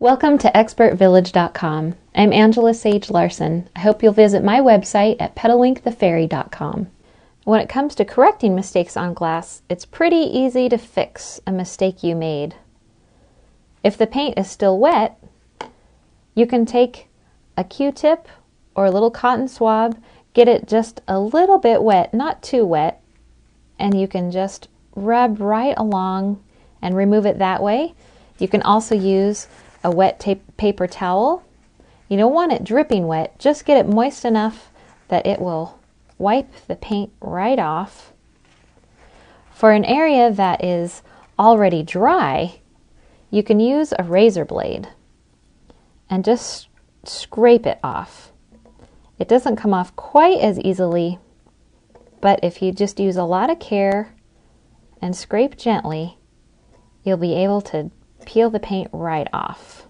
Welcome to ExpertVillage.com. I'm Angela Sage Larson. I hope you'll visit my website at PetalWinkTheFairy.com. When it comes to correcting mistakes on glass, it's pretty easy to fix a mistake you made. If the paint is still wet, you can take a Q-tip or a little cotton swab, get it just a little bit wet, not too wet, and you can just rub right along and remove it that way. You can also use a wet paper towel. You don't want it dripping wet, just get it moist enough that it will wipe the paint right off. For an area that is already dry, you can use a razor blade and just scrape it off. It doesn't come off quite as easily, but if you just use a lot of care and scrape gently, you'll be able to peel the paint right off.